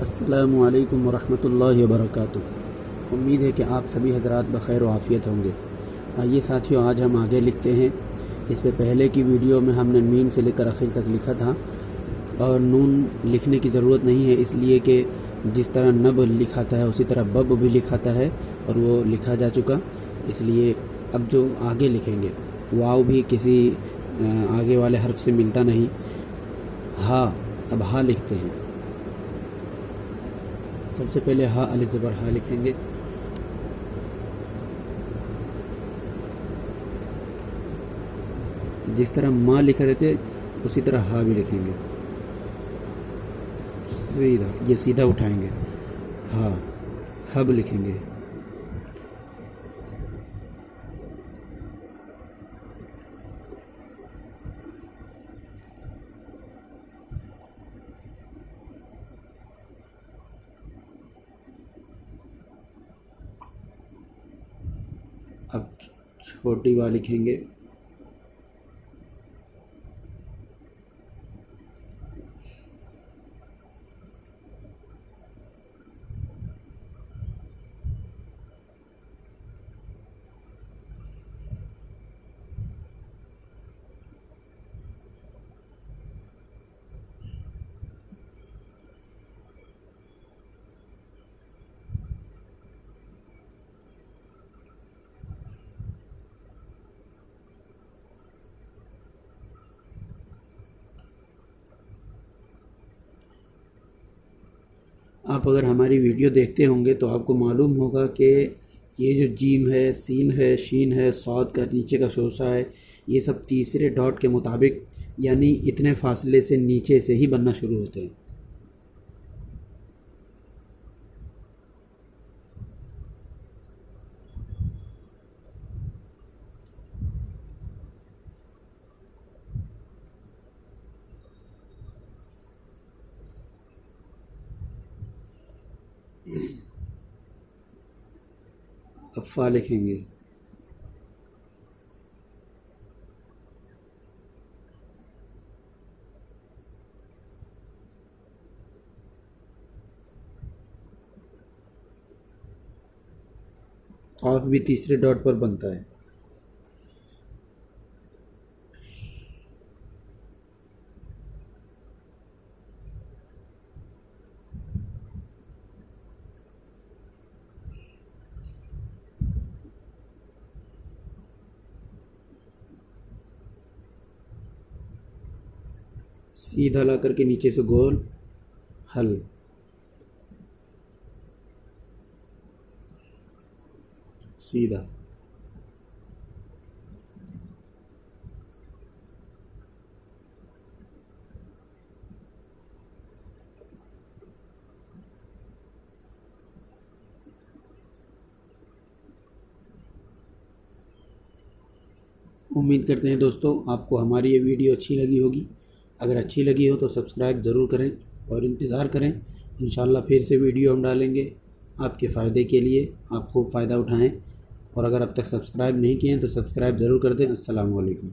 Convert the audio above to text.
अस्सलामुअलैकुम वरहमतुल्लाहि वबरकातुहू। उम्मीद है कि आप सभी हज़रात बख़ैर व आफ़ियत होंगे। आइए साथियों, आज हम आगे लिखते हैं। इससे पहले की वीडियो में हमने मीम से लेकर आखिर तक लिखा था और नून लिखने की ज़रूरत नहीं है, इसलिए कि जिस तरह नब लिखाता है उसी तरह बब भी लिखाता है और वो लिखा जा चुका। इसलिए अब जो आगे लिखेंगे, वाव भी किसी आगे वाले हर्फ से मिलता नहीं। हा, अब हा लिखते हैं। सबसे पहले हा अलिफ ज़बर हा लिखेंगे। जिस तरह माँ लिख रहे थे उसी तरह हा भी लिखेंगे। सीधा, ये सीधा उठाएंगे। हा, हब लिखेंगे। अब छोटी वाह लिखेंगे। आप अगर हमारी वीडियो देखते होंगे तो आपको मालूम होगा कि ये जो जीम है, सीन है, शीन है, सौद का नीचे का शोशा है, ये सब तीसरे डॉट के मुताबिक यानी इतने फासले से नीचे से ही बनना शुरू होते हैं। अब फा लिखेंगे। कॉफ भी तीसरे डॉट पर बनता है। सीधा ला करके नीचे से गोल हल। सीधा। उम्मीद करते हैं दोस्तों आपको हमारी ये वीडियो अच्छी लगी होगी। अगर अच्छी लगी हो तो सब्सक्राइब ज़रूर करें और इंतज़ार करें। इंशाल्लाह फिर से वीडियो हम डालेंगे आपके फ़ायदे के लिए, आप खूब फ़ायदा उठाएं। और अगर अब तक सब्सक्राइब नहीं किए हैं तो सब्सक्राइब ज़रूर कर दें। अस्सलाम वालेकुम।